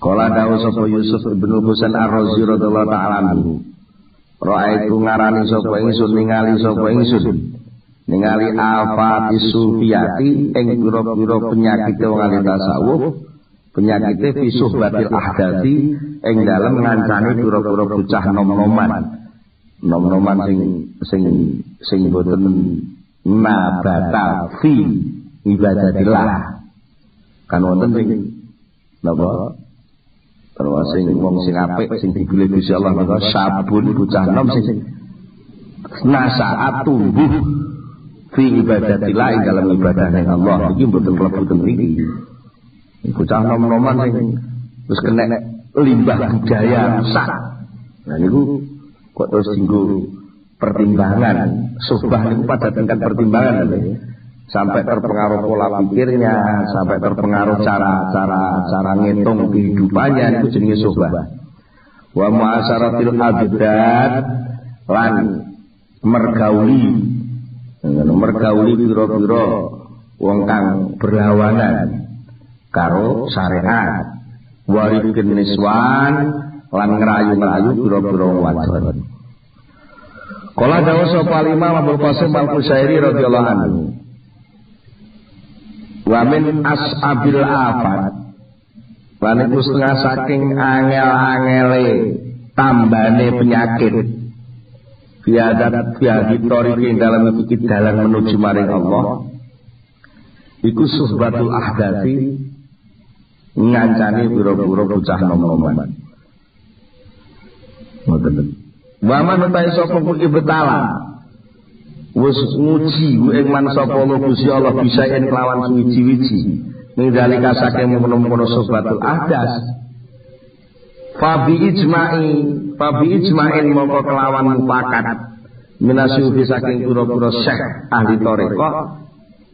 Kala dawuh sapa Yusuf bin Husain Ar-Razi radhiyallahu ta'ala anhu. Ra'aitu ngarani sapa ingsun ningali afati sufiyati ing pira-pira penyakit wong ahli tasawuf, penyakit fi suhbatil ahdathi ing dalem ngancani pira-pira bocah nom-noman sing boten nabata fi ibadatillah. Kan wonten sing napa terus sing wong sing apik sing dipilih Gusti Allah menika sabun bocah nom sing nasaat tumbuh fi ibadatillah ing dalam ibadah ning Allah iki mboten klebu ten mriki. Bocah nom-noman sing wis kena limbah budaya rusak. Nah niku kok terus dinggo pertimbangan, subah niku pada tingkat pertimbangan lho. Sampai terpengaruh pola pikirnya, sampai terpengaruh cara ngitung kehidupannya, itu jenis subah. Wa mu'asyaratil abdad lan mergauli pira-pira wong kang berlawanan karo syariat. Warifkin niswan lan ngerayu-ngerayu pira-pira wong wadon. Kala dawuh sapa Imam Abu Qasim Al-Qushairi radhiyallahu anhu. Wa min as'abil afat lan iku setengah saking angel-angele tambane penyakit biaditoriki dalam iki dalan menuju maring Allah iku suhbatul ahdathi ngancani pira-pira bocah nom-noman. Ngoten. Wa man utahe sapa kuwi betala wis nguji ing man sapa Gusti Allah bisa yen kelawan suwi-wiji ning dalika saking menono sobatul ahdas fabi ijma'in mongko kelawan mufakat minasufi saking pira-pira syekh ahli thariqah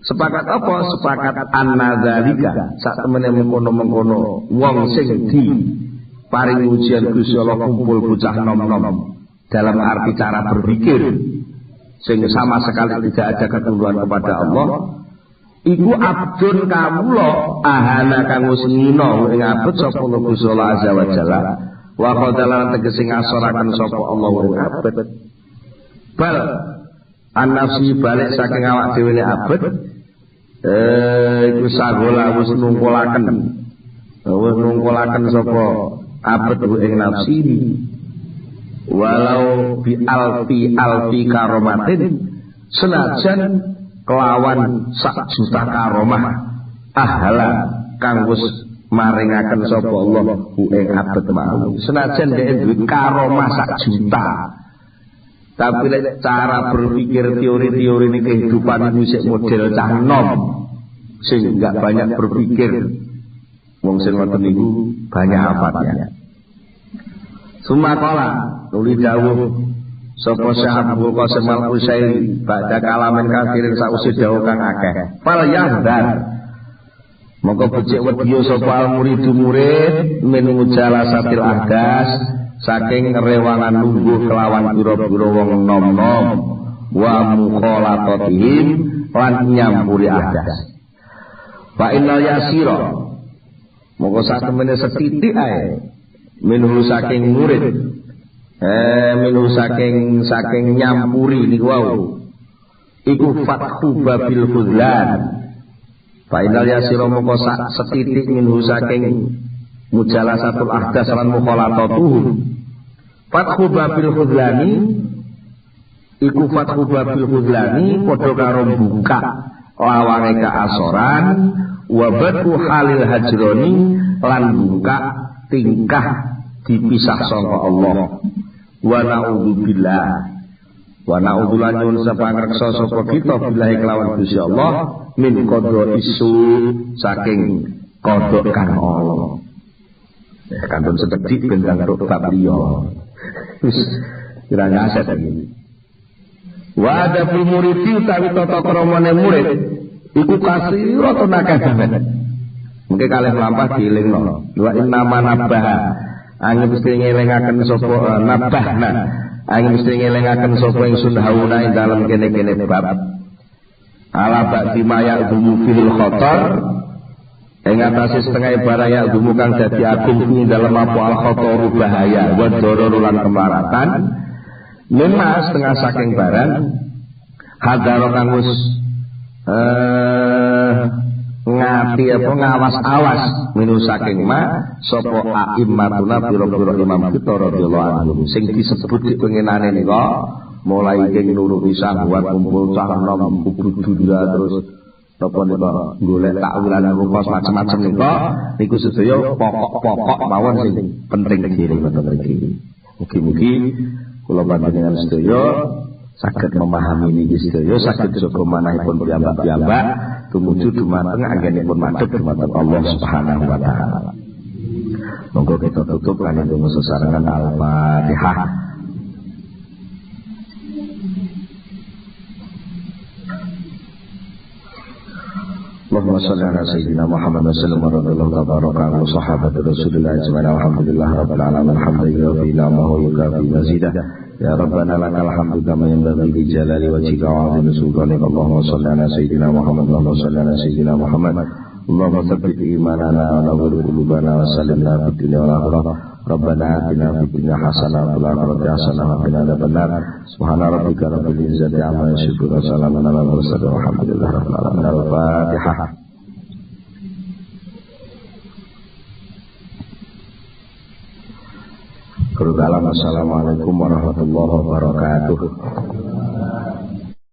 sepakat apa sepakat annadzalika sak temene mengkono-mengkono wong sing di paring ujian Gusti Allah kumpul bocah nom-nom dalam arti cara berpikir sing sama sekali tidak ada ketuluan kepada Allah iku abdun kawula ahana kang wis ngina ing abet sapa Gusti Allah azza wa jalla wa qadalan tegese ngasoraken sapa Allah ing abet bal an-nafsi balik saking awak dhewe ne abet iku sagola wis nungkulaken sapa abet ing nafsi walau bi alfi karomatin senajan kelawan 1 juta karomah ahla kang wis maringaken sapa Allah ing abet mau. Senajan dhek duwe karomah sak juta. Tapi lek cara berpikir teori-teori ini kehidupan musik model cah nom sing enggak banyak berpikir. Wong sing ngoten niku banyak afatnya. Sumakala nuli dawuh sapa Syekh Abu Qasim Al-Usairi badha kalamen kafirin sausi dawuh kang akeh. Fal yahdar. Monggo becik wedya sapa al-muridu murid min mujalasatil ahdas saking rewangan lungguh kelawan pira-pira wong nom-nom wa mukhalatatihim lan nyampuri ahdas. Fa innal yasira monggo satemene setitik ae minhu saking murid minhu saking nyampuri niku wau iku fathu babil khudlan. Fa innal yasira monggo setitik minhu saking mujalasatul ahdas lan mukhalatatuhum fathu babil khudlani iku fathu babil khudlani padha karo buka lawange kaasoran wa batu halil hajroni lan buka tingkah dipisah sangka Allah. Wa na'udzubillah wa na'udzulanyun sapangreksa sapa kita billahi kelawan Gusti Allah min qadha isu saking kodhok kang Allah. Kantun sedetik bendang tok bab liya. Wis kira ngaset iki. Wa adabul muridi utawi tata kramane murid iku kasira tenaga banget. Mungkin kalih lampah dielingno. Wa inna manabah angin mesti ngelingaken sapa nabahna. Angin mesti ngelingaken sapa ingsun hauna ing dalem kene-kene bab. Ala ba'di maya dumu fil khatar. Ing atase setengah barang ya dumu kang dadi agung ing dalem apa al khatar bahaya wa darar lan kemaratan. Memang setengah saking barang hadaro kang wis ngati apa ngawas-awas minu saking ma sapa aimmatuna pira-pira imam kita radhiyallahu anhum sing disebut pengenane nika mulai ing nuruti syahwat kumpul cah nom dunya terus apa nika golek takwilan rupa macam-macam nika niku sedaya pokok-pokok mawon sing penting diri ngoten iki. Mugi-mugi kula panjenengan sedaya saged memahami niki sedaya saged saka manahipun piyambak-piyambak tumuju dumateng anggenipun madhep dumateng Allah Subhanahu wa taala. Monggo kita tutup kanthi donga sesarengan Al-Fatihah. Allahumma shalli ala sayyidina Muhammad wa sallim wa baraka ala sahabati Rasulillah ajma'in. Alhamdulillah rabbil alamin. Alhamdulillah ma huwa yukafi mazidah. Ya Rabbana lakal hamdu kama yanbaghi li jalali wajhika wa 'azimi sultanik. Allahumma shalli ala sayyidina Muhammad. Allahumma shalli ala sayyidina Muhammad. Allahumma tsabbit imanana wa nawwir qulubana wa sallimna fid dunya wal akhirah. Rabbana atina fid dunya hasanah wa fil akhirati hasanah wa qina adzabannar. Subhana rabbika rabbil izzati amma yasifun wa salamun alal mursalin walhamdulillahi rabbil alamin. Al-Fatihah. Assalamualaikum warahmatullahi wabarakatuh.